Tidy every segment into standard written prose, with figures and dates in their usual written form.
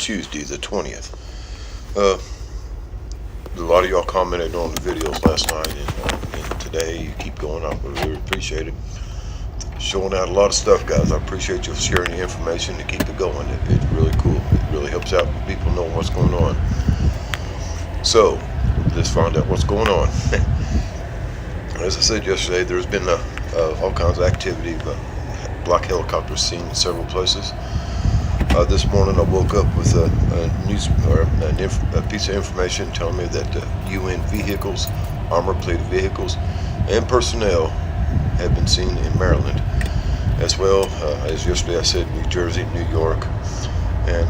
Tuesday, the 20th. A lot of y'all commented on the videos last night and today. You keep going. I really appreciate it. Showing out a lot of stuff, guys. I appreciate you sharing the information to keep it going. It's really cool. It really helps out people know what's going on. So, let's find out what's going on. As I said yesterday, there's been all kinds of activity. Black helicopters seen in several places. This morning I woke up with a piece of information telling me that UN vehicles, armor-plated vehicles, and personnel have been seen in Maryland, as well as yesterday I said New Jersey, New York, and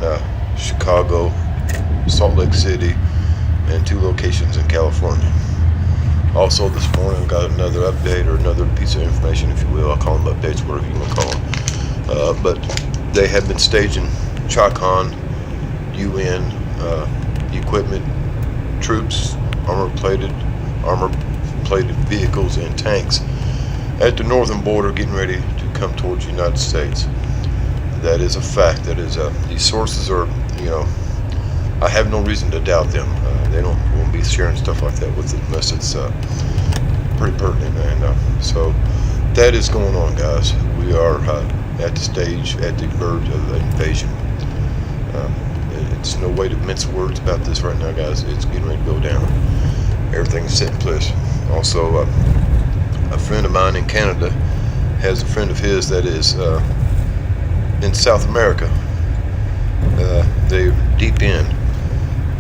Chicago, Salt Lake City, and 2 locations in California. Also this morning I got another update, or another piece of information, if you will. I'll call them updates, whatever you want to call them. But they have been staging Chacon UN equipment, troops, armor-plated vehicles, and tanks at the northern border, getting ready to come towards the United States. That is a fact. That is these sources are, I have no reason to doubt them. They won't be sharing stuff like that with it unless it's pretty pertinent. And so that is going on, guys. We are at the stage, at the verge of an invasion. It's no way to mince words about this right now, guys. It's getting ready to go down. Everything's set in place. Also, a friend of mine in Canada has a friend of his that is in South America. They're deep in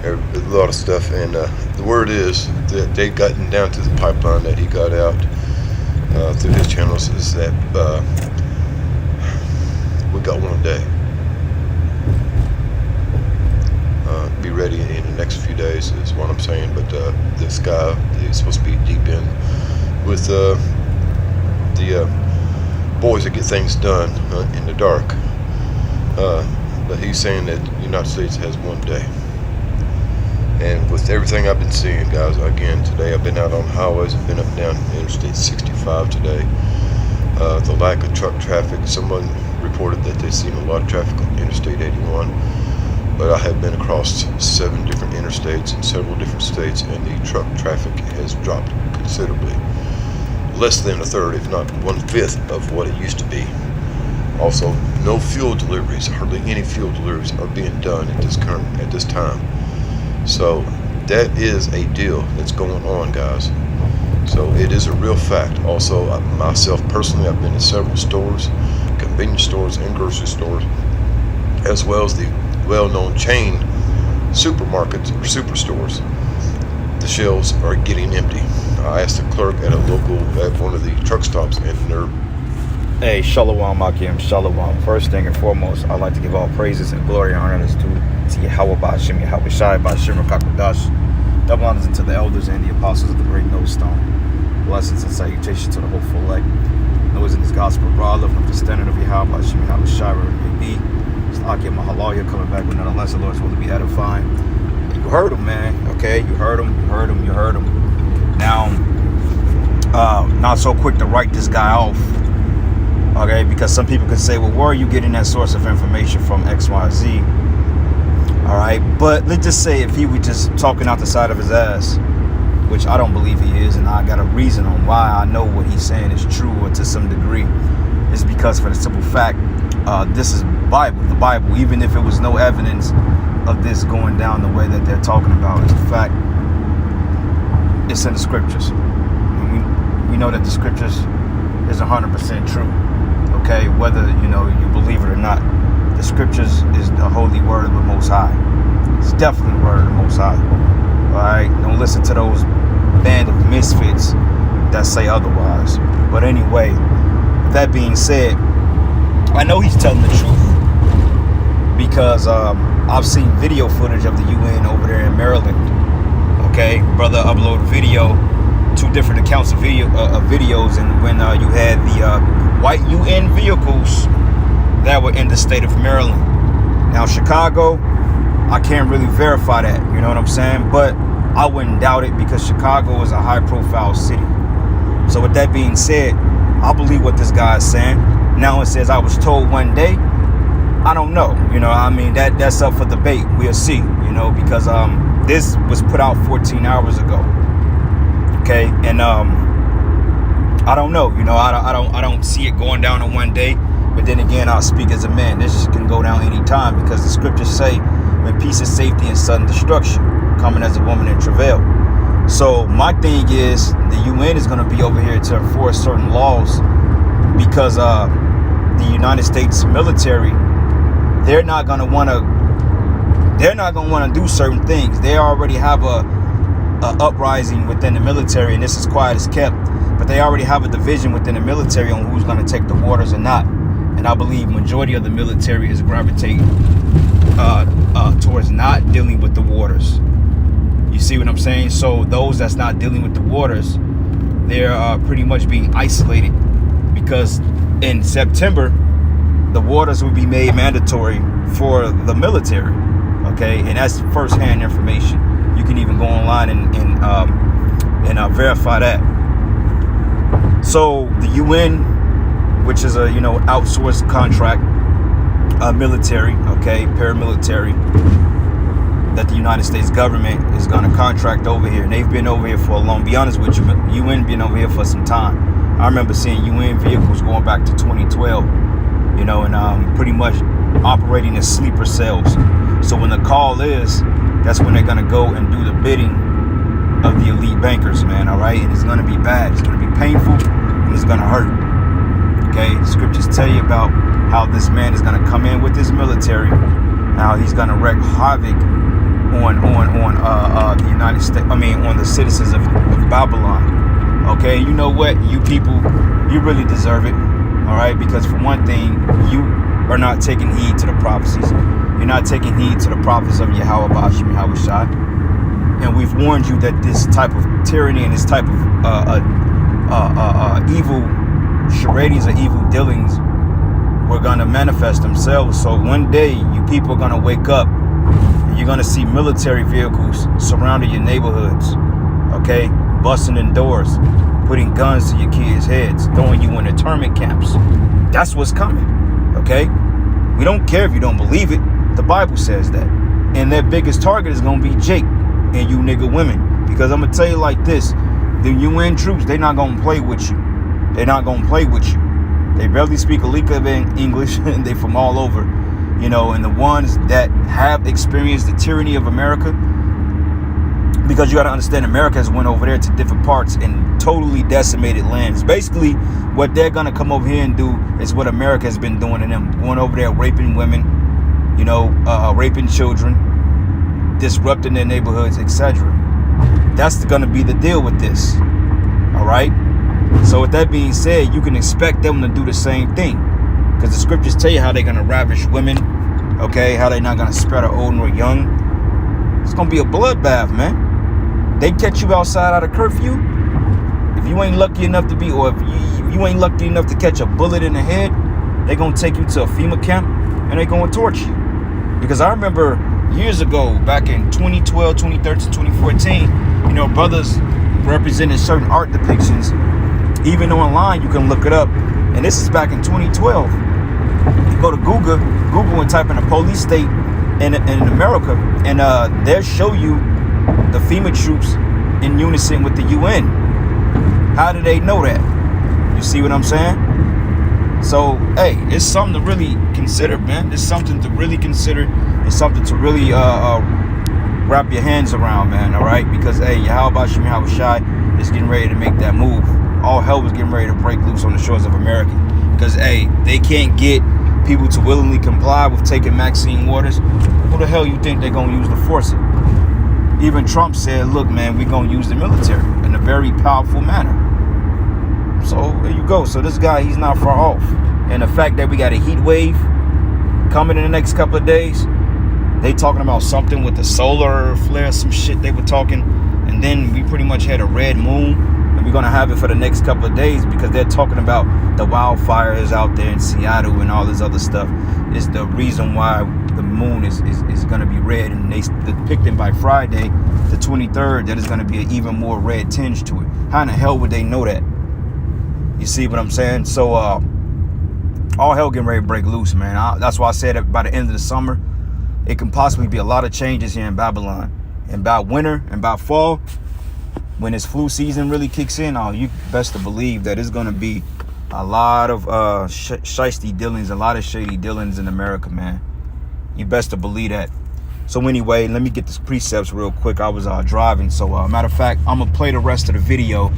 a lot of stuff, and the word is that they've gotten down to the pipeline that he got out through his channels, is that we got one day. Be ready in the next few days is what I'm saying. But this guy, he's supposed to be deep in with the boys that get things done in the dark. But he's saying that the United States has one day. And with everything I've been seeing, guys, again, today I've been out on highways. I've been up and down Interstate 65 today. The lack of truck traffic. Someone reported that they've seen a lot of traffic on Interstate 81. But I have been across 7 different interstates in several different states, and the truck traffic has dropped considerably. Less than a third, if not 1/5 of what it used to be. Also, no fuel deliveries, hardly any fuel deliveries are being done at this time. So that is a deal that's going on, guys. So it is a real fact. Also, myself personally, I've been in several stores, convenience stores and grocery stores, as well as the well-known chain supermarkets or superstores. The shelves are getting empty. I asked the clerk at one of the truck stops, and they're... Hey, Shalom Akim, Shalom. First thing and foremost, I'd like to give all praises and glory and honors to Yahweh Ba'Shem, Yahweh Shai Ba'Shem Rakakodash. Double honors unto the elders and the apostles of the great Millstone. Blessings and salutations to the hopeful elect. Those in this gospel, broad, lifting up the standard of Yahweh Ba'Shem, Yahweh Shai, wherever it may be. Akim Mahalaya coming back with nonetheless the Lord's will to be edifying. You heard him, man. Okay, you heard him. Now, not so quick to write this guy off. Okay, because some people could say, well, where are you getting that source of information from, XYZ? All right, but let's just say if he was just talking out the side of his ass, which I don't believe he is, and I got a reason on why I know what he's saying is true, or to some degree, is because for the simple fact, this is the Bible, even if it was no evidence of this going down the way that they're talking about. It's the fact, it's in the scriptures. And we know that the scriptures is 100% true. Okay, whether you believe it or not, the scriptures is the holy word of the Most High. It's definitely the word of the Most High. All right, don't listen to those band of misfits that say otherwise. But anyway, that being said, I know he's telling the truth because I've seen video footage of the UN over there in Maryland. Okay, brother uploaded video, 2 different accounts of videos, and when you had the white UN vehicles that were in the state of Maryland. Now Chicago, I can't really verify that, you know what I'm saying? But I wouldn't doubt it because Chicago is a high-profile city. So with that being said, I believe what this guy is saying. Now it says I was told one day. I don't know. You know, I mean, that's up for debate. We'll see. You know, because this was put out 14 hours ago. Okay, and I don't know. You know, I don't see it going down in one day. But then again, I'll speak as a man. This can go down any time, because the scriptures say, "When peace and safety and sudden destruction, coming as a woman in travail." So my thing is, the UN is going to be over here to enforce certain laws, because the United States military, they're not going to want to do certain things. They already have a uprising within the military, and this is quiet as kept. But they already have a division within the military on who's going to take the waters or not. And I believe majority of the military is gravitating towards not dealing with the waters. You see what I'm saying? So those that's not dealing with the waters, they're pretty much being isolated, because in September, the waters will be made mandatory for the military. Okay, and that's first-hand information. You can even go online and verify that. So the UN, which is a outsourced contract military, okay, paramilitary, that the United States government is going to contract over here, and they've been over here for a long. Be honest with you, UN been over here for some time. I remember seeing UN vehicles going back to 2012, and pretty much operating as sleeper cells. So when the call is, that's when they're going to go and do the bidding of the elite bankers, man. All right, and it's going to be bad. It's going to be painful, and it's going to hurt. Okay, the scriptures tell you about how this man is going to come in with his military. Now he's going to wreak havoc on the United States. I mean, on the citizens of Babylon. Okay, you know what, you people, you really deserve it. All right, because for one thing, you are not taking heed to the prophecies. You're not taking heed to the prophets of Yahweh Bashim Yahushai. And we've warned you that this type of tyranny and this type of evil charades or evil dealings were going to manifest themselves. So one day, you people are going to wake up and you're going to see military vehicles surrounding your neighborhoods, okay, busting in doors, putting guns to your kids' heads, throwing you in internment camps. That's what's coming, okay? We don't care if you don't believe it. The Bible says that. And their biggest target is going to be Jake and you nigga women. Because I'm going to tell you like this, the UN troops, they're not going to play with you. They're not going to play with you. They barely speak a lick of English, and they from all over, and the ones that have experienced the tyranny of America, because you got to understand, America has went over there to different parts and totally decimated lands. Basically, what they're going to come over here and do is what America has been doing to them, going over there raping women, raping children, disrupting their neighborhoods, etc. That's going to be the deal with this. All right. So with that being said, you can expect them to do the same thing, because the scriptures tell you how they're going to ravish women, okay, how they're not going to spare the old nor young. It's going to be a bloodbath, man. They catch you outside out of curfew. If you ain't lucky enough to be, or if you ain't lucky enough to catch a bullet in the head, they're going to take you to a FEMA camp and they're going to torture you. Because I remember years ago, back in 2012, 2013, 2014, brothers representing certain art depictions. Even online, you can look it up. And this is back in 2012. You go to Google and type in a police state in America, and they'll show you the FEMA troops in unison with the UN. How do they know that? You see what I'm saying? So, hey, it's something to really consider, man. It's something to really consider. It's something to really wrap your hands around, man, all right? Because, hey, Yahweh Bashim Yahushai is getting ready to make that move. All hell was getting ready to break loose on the shores of America. Because, hey, they can't get people to willingly comply with taking Maxine Waters. Who the hell you think they're going to use to force it? Even Trump said, look, man, we're going to use the military in a very powerful manner. So there you go. So this guy, he's not far off. And the fact that we got a heat wave coming in the next couple of days, they talking about something with the solar flare, some shit they were talking. And then we pretty much had a red moon. And we're going to have it for the next couple of days, because they're talking about the wildfires out there in Seattle and all this other stuff. It's the reason why the moon is going to be red. And they depicting by Friday, the 23rd, that is going to be an even more red tinge to it. How in the hell would they know that? You see what I'm saying? So all hell getting ready to break loose, man. That's why I said that by the end of the summer, it can possibly be a lot of changes here in Babylon. And by winter and by fall, when this flu season really kicks in, you best to believe that it's going to be a lot of shiesty dealings, a lot of shady dealings in America, man. You best to believe that. So anyway, let me get this precepts real quick. I was driving, so matter of fact, I'm gonna play the rest of the video.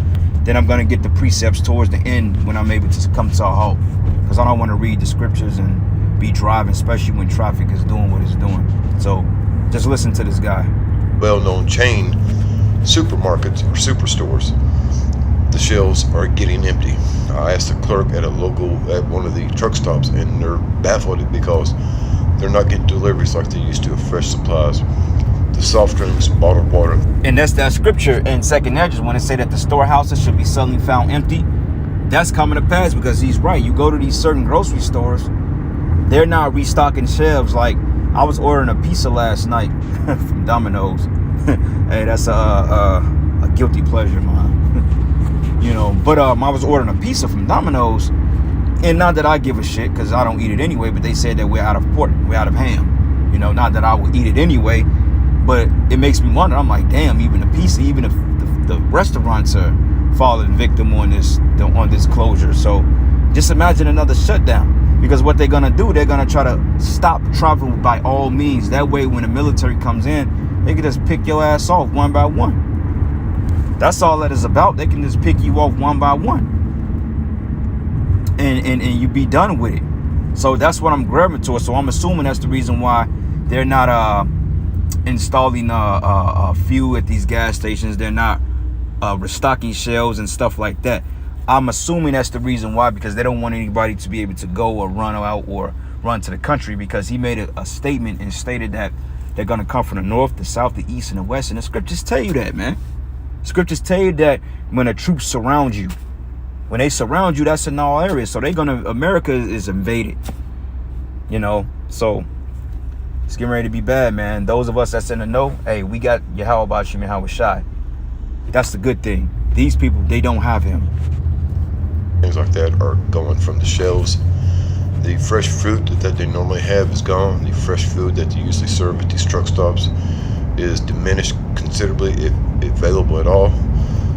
Then I'm gonna get the precepts towards the end when I'm able to come to a halt, because I don't want to read the scriptures and be driving, especially when traffic is doing what it's doing. So just listen to this guy. Well-known chain supermarkets or superstores, the shelves are getting empty. I asked the clerk at one of the truck stops, and they're baffled because they're not getting deliveries like they used to of fresh supplies, the soft drinks, bottled water. And that's that scripture in 2nd Esdras when it say that the storehouses should be suddenly found empty. That's coming to pass, because he's right. You go to these certain grocery stores, they're not restocking shelves. Like, I was ordering a pizza last night from Domino's. Hey, that's a guilty pleasure of mine. You know, but I was ordering a pizza from Domino's, and not that I give a shit, because I don't eat it anyway, but they said that we're out of pork, we're out of ham. You know, not that I would eat it anyway, but it makes me wonder. I'm like, damn, even the pizza, even if the restaurants are falling victim on this closure. So just imagine another shutdown, because what they're gonna do, they're gonna try to stop travel by all means. That way, when the military comes in, they can just pick your ass off one by one. That's all that is about. They can just pick you off one by one, and you be done with it. So that's what I'm grabbing to. So I'm assuming that's the reason why they're not installing fuel at these gas stations. They're not restocking shelves and stuff like that. I'm assuming that's the reason why, because they don't want anybody to be able to go or run out or run to the country, because he made a statement and stated that they're going to come from the north, the south, the east, and the west. And the scriptures tell you that, man. Scriptures tell you that when the troops surround you, when they surround you, that's in all areas. So America is invaded, you know. So it's getting ready to be bad, man. Those of us that's in the know, hey, we got Yahweh Shem Yahweh Shai. That's the good thing. These people, they don't have him. Things like that are going from the shelves. The fresh fruit that they normally have is gone. The fresh food that they usually serve at these truck stops is diminished considerably, if available at all.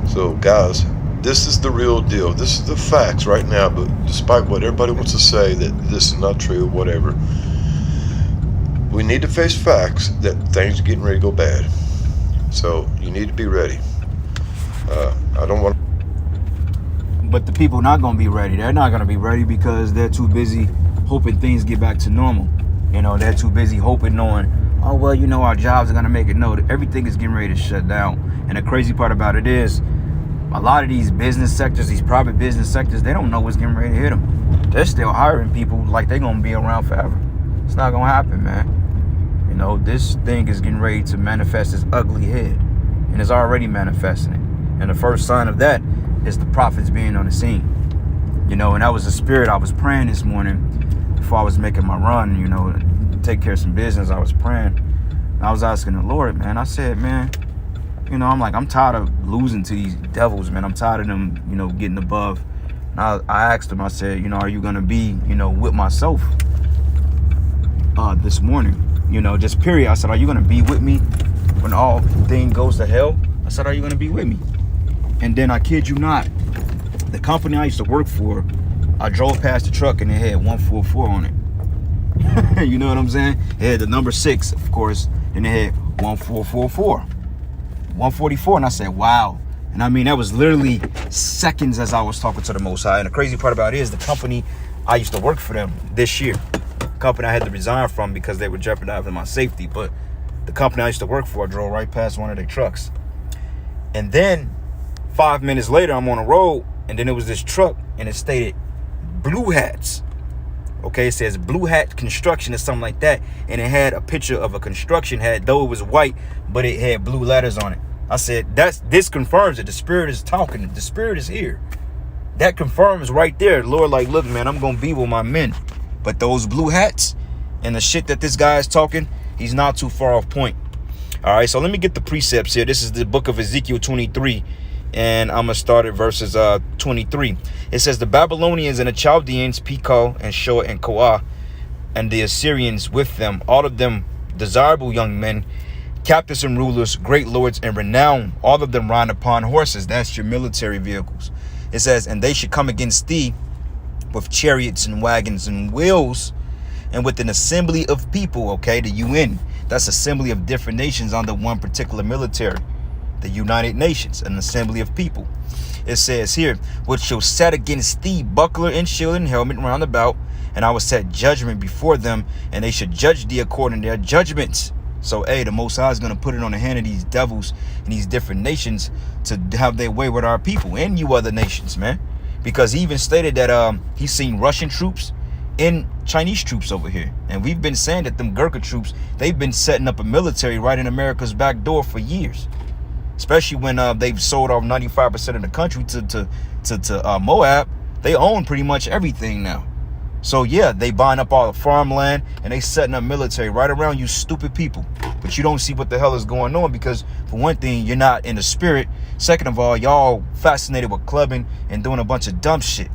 So guys, this is the real deal. This is the facts right now. But despite what everybody wants to say that this is not true, whatever, we need to face facts that things are getting ready to go bad. So you need to be ready. I don't want. But the people not going to be ready. They're not going to be ready because they're too busy hoping things get back to normal. You know, they're too busy hoping, knowing, oh, well, you know, our jobs are going to make it. No, everything is getting ready to shut down. And the crazy part about it is, a lot of these business sectors, these private business sectors, they don't know what's getting ready to hit them. They're still hiring people like they're going to be around forever. It's not going to happen, man. You know, this thing is getting ready to manifest its ugly head. And it's already manifesting it. And the first sign of that is the prophets being on the scene. You know, and that was the spirit. I was praying this morning before I was making my run, you know, to take care of some business. I was praying. And I was asking the Lord, man. I said, man, you know, I'm tired of losing to these devils, man. I'm tired of them, you know, getting above. And I asked him, I said, you know, are you going to be, you know, with myself this morning? You know, just period. I said, are you going to be with me when all thing goes to hell? I said, are you going to be with me? And then I kid you not, the company I used to work for, I drove past the truck and it had 144 on it. You know what I'm saying? It had the number 6, of course, and it had 1444. 144, and I said, wow. And I mean, that was literally seconds as I was talking to the Most High. And the crazy part about it is the company I used to work for them this year, the company I had to resign from because they were jeopardizing my safety. But the company I used to work for, I drove right past one of their trucks. And then 5 minutes later, I'm on the road, and then it was this truck, and it stated Blue Hats. Okay, it says Blue Hat Construction or something like that, and it had a picture of a construction hat, though it was white, but it had blue letters on it. I said, this confirms it. The Spirit is talking. The Spirit is here. That confirms right there. The Lord, like, look, man, I'm going to be with my men. But those blue hats and the shit that this guy is talking, he's not too far off point. All right, so let me get the precepts here. This is the book of Ezekiel 23. And I'm going to start at verses 23. It says, the Babylonians and the Chaldeans, Pekah and Shoa and Koah, and the Assyrians with them, all of them desirable young men, captains and rulers, great lords and renown, all of them ride upon horses. That's your military vehicles. It says, and they should come against thee with chariots and wagons and wheels, and with an assembly of people. Okay, the UN, that's assembly of different nations under one particular military. The United Nations, an assembly of people. It says here, which shall set against thee buckler and shield and helmet round about, and I will set judgment before them, and they should judge thee according to their judgments. So, hey, the Most High is going to put it on the hand of these devils and these different nations to have their way with our people and you other nations, man. Because he even stated that he's seen Russian troops and Chinese troops over here. And we've been saying that them Gurkha troops, they've been setting up a military right in America's back door for years. Especially when they've sold off 95% of the country to Moab. They own pretty much everything now. So yeah, they buying up all the farmland and they setting up military right around you stupid people. But you don't see what the hell is going on because, for one thing, you're not in the spirit. Second of all, y'all fascinated with clubbing and doing a bunch of dumb shit.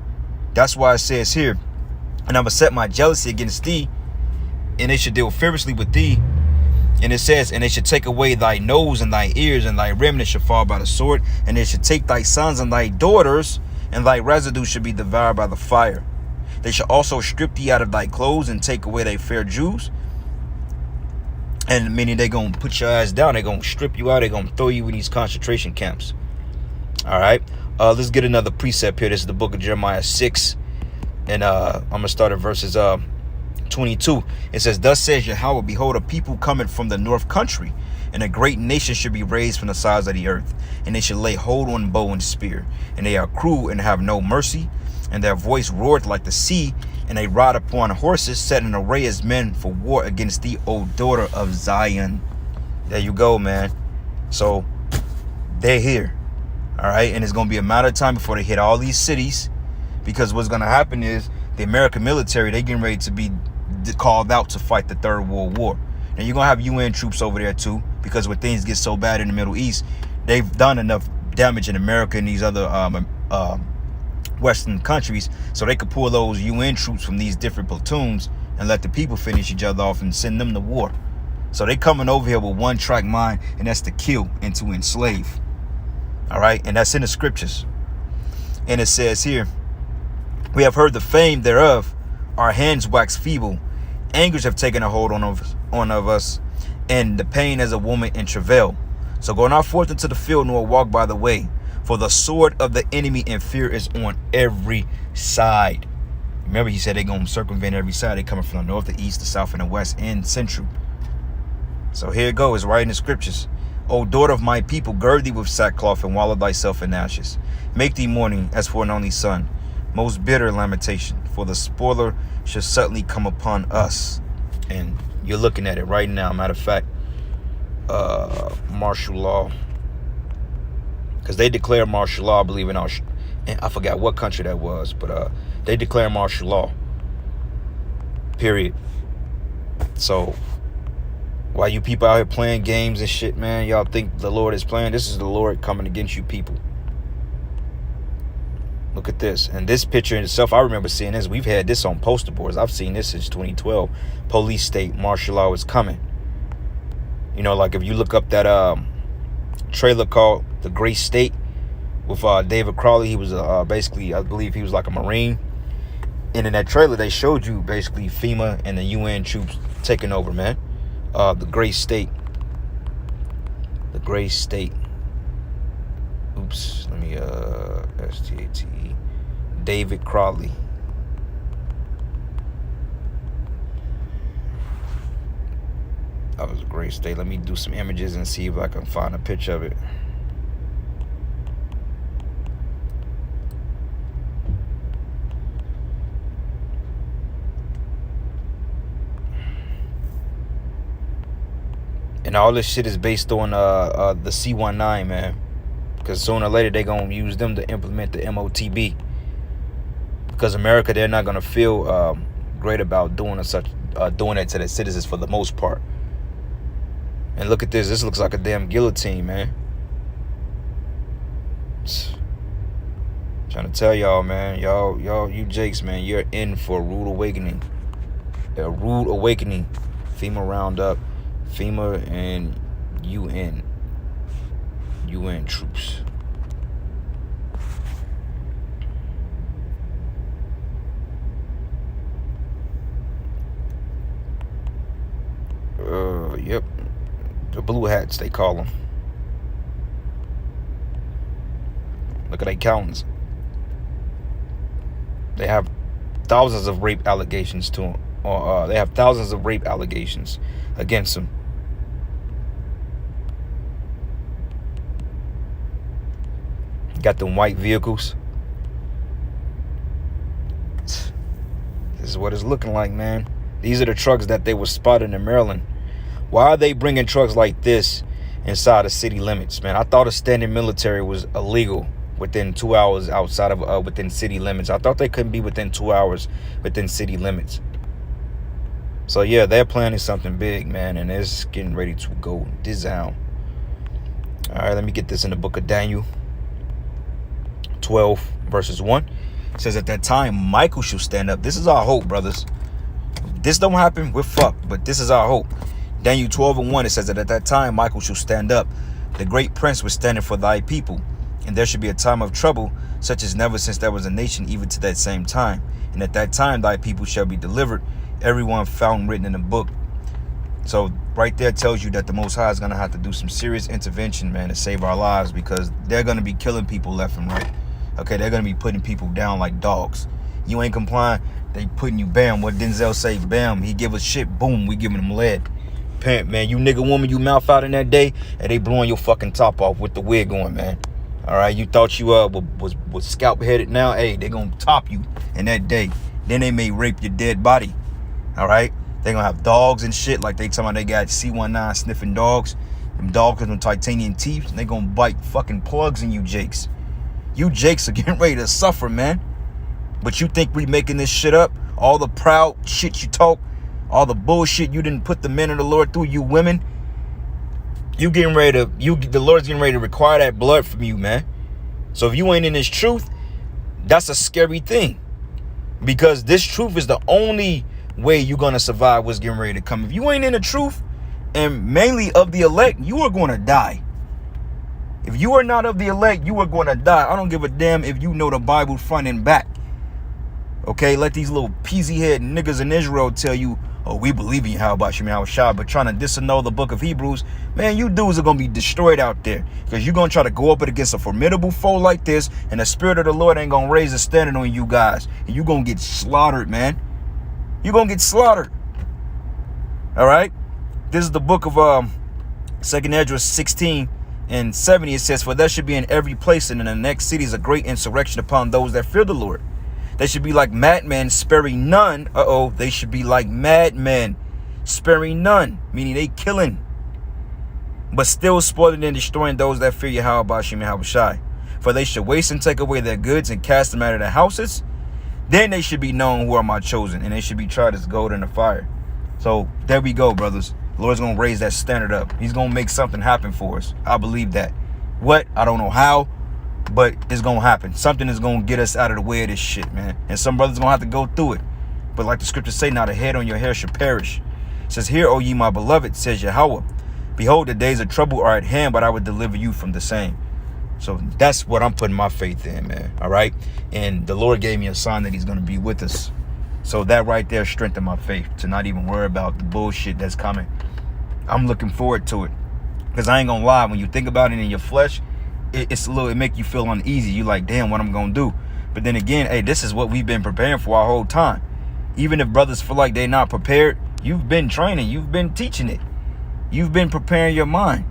That's why it says here, and I'm going to set my jealousy against thee, and they should deal fiercely with thee. And it says, and they should take away thy nose and thy ears, and thy remnant shall fall by the sword, and they should take thy sons and thy daughters, and thy residue should be devoured by the fire. They shall also strip thee out of thy clothes and take away thy fair Jews. And meaning they're going to put your ass down. They're going to strip you out. They're going to throw you in these concentration camps. All right. Let's get another precept here. This is the book of Jeremiah 6. And I'm going to start at verses 22. It says, thus says Yahweh, behold, a people coming from the north country, and a great nation should be raised from the sides of the earth. And they should lay hold on bow and spear. And they are cruel and have no mercy. And their voice roared like the sea, and they ride upon horses, set in array as men for war against thee, O daughter of Zion. There you go, man. So they're here. All right. And it's going to be a matter of time before they hit all these cities, because what's going to happen is the American military, they getting ready to be called out to fight the Third World War. Now you're going to have UN troops over there too, because when things get so bad in the Middle East, they've done enough damage in America and these other Western countries, so they could pull those UN troops from these different platoons and let the people finish each other off and send them to war. So they coming over here with one track mind, and that's to kill and to enslave. All right, and that's in the scriptures. And it says here, we have heard the fame thereof, our hands wax feeble, angers have taken a hold on of us, and the pain as a woman in travail. So go not forth into the field, nor walk by the way. For the sword of the enemy and fear is on every side. Remember, he said they're going to circumvent every side. They're coming from the north, the east, the south, and the west, and central. So here it goes. It's right in the scriptures. O daughter of my people, gird thee with sackcloth and wallow thyself in ashes. Make thee mourning as for an only son. Most bitter lamentation. For the spoiler shall suddenly come upon us. And you're looking at it right now. Matter of fact, martial law. Because they declare martial law, I believe, in I forgot what country that was, but they declare martial law. Period. So, while you people out here playing games and shit, man, y'all think the Lord is playing. This is the Lord coming against you people. Look at this. And this picture in itself, I remember seeing this. We've had this on poster boards. I've seen this since 2012. Police state martial law is coming. You know, like if you look up that trailer called The Great State with David Crowley. He was basically, I believe he was like a Marine. And in that trailer, they showed you basically FEMA and the UN troops taking over, man. The Great State. The Great State. Oops. Let me, S-T-A-T-E. David Crowley. That was a great state. Let me do some images and see if I can find a picture of it. And all this shit is based on the C-19, man. Because sooner or later, they're going to use them to implement the MOTB. Because America, they're not going to feel great about doing it to their citizens for the most part. And look at this. This looks like a damn guillotine, man. Trying to tell y'all, man. Y'all, you Jakes, man, you're in for a rude awakening. A rude awakening. FEMA roundup. FEMA and UN. UN troops. Yep. The blue hats, they call them. Look at their accountants. They have thousands of rape allegations to them. They have thousands of rape allegations against them. Got them white vehicles. This is what it's looking like, man. These are the trucks that they were spotted in Maryland. Why are they bringing trucks like this inside of city limits, man? I thought a standing military was illegal within 2 hours outside of within city limits. I thought they couldn't be within 2 hours within city limits. So yeah, they're planning something big, man, and it's getting ready to go down. All right, let me get this in the book of Daniel 12 verses 1. It says, at that time Michael shall stand up. This is our hope, brothers. If this don't happen, we're fucked, but this is our hope. Daniel 12 and 1, it says that at that time Michael shall stand up. The great prince was standing for thy people. And there should be a time of trouble, such as never since there was a nation, even to that same time. And at that time thy people shall be delivered, everyone found written in the book. So right there tells you that the Most High is going to have to do some serious intervention, man, to save our lives, because they're going to be killing people left and right. Okay, they're going to be putting people down like dogs. You ain't complying, they putting you, bam. What Denzel say, bam, he give us shit, boom, we giving him lead. Pimp, man, you nigga woman, you mouth out in that day, and they blowing your fucking top off with the wig on, man. All right, you thought you was scalp headed. Now, hey, they gonna top you in that day. Then they may rape your dead body. All right, they gonna have dogs and shit, like they talking about they got C19 sniffing dogs. Them dogs with them titanium teeth, and they gonna bite fucking plugs in you Jakes. You Jakes are getting ready to suffer, man. But you think we making this shit up? All the proud shit you talk, all the bullshit you didn't put the men of the Lord through, you women. You getting ready to, the Lord's getting ready to require that blood from you, man. So if you ain't in this truth, that's a scary thing. Because this truth is the only way you're going to survive what's getting ready to come. If you ain't in the truth, and mainly of the elect, you are going to die. If you are not of the elect, you are going to die. I don't give a damn if you know the Bible front and back. Okay, let these little peasy head niggas in Israel tell you, oh, we believe in Yahweh Shem Yahweh Shai, but trying to disannul the book of Hebrews, man, you dudes are going to be destroyed out there, because you're going to try to go up against a formidable foe like this, and the Spirit of the Lord ain't going to raise a standard on you guys, and you're going to get slaughtered, man. You're going to get slaughtered. All right? This is the book of 2nd Esdras 16 and 70. It says, for there should be in every place and in the next cities a great insurrection upon those that fear the Lord. They should be like madmen, sparing none. They should be like madmen, sparing none, meaning they killing, but still spoiling and destroying those that fear Yahweh Shem Yahweh Shai. For they should waste and take away their goods and cast them out of their houses. Then they should be known who are my chosen, and they should be tried as gold in the fire. So there we go, brothers. The Lord's going to raise that standard up. He's going to make something happen for us. I believe that. What? I don't know how, but it's going to happen. Something is going to get us out of the way of this shit, man. And some brothers going to have to go through it. But like the scriptures say, now the head on your hair should perish. It says, hear, O ye my beloved, says Yahweh. Behold, the days of trouble are at hand, but I would deliver you from the same. So that's what I'm putting my faith in, man. All right. And the Lord gave me a sign that he's going to be with us. So that right there strengthened my faith to not even worry about the bullshit that's coming. I'm looking forward to it. Because I ain't going to lie, when you think about it in your flesh, it make you feel uneasy. You like, damn, what I'm going to do. But then again, hey, this is what we've been preparing for our whole time. Even if brothers feel like they're not prepared, you've been training. You've been teaching it. You've been preparing your mind.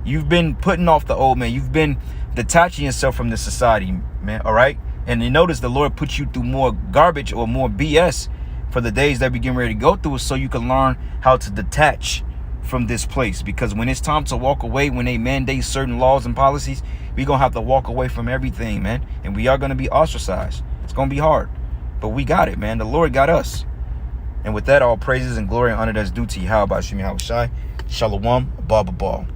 You've been putting off the old man. You've been detaching yourself from this society, man. All right. And you notice the Lord puts you through more garbage or more BS for the days that we getting ready to go through, so you can learn how to detach from this place. Because when it's time to walk away, when they mandate certain laws and policies, we're going to have to walk away from everything, man. And we are going to be ostracized. It's going to be hard. But we got it, man. The Lord got us. And with that, all praises and glory and honor that's due to Yahweh Shem Yahweh Shai. Shalom, Abba Ball.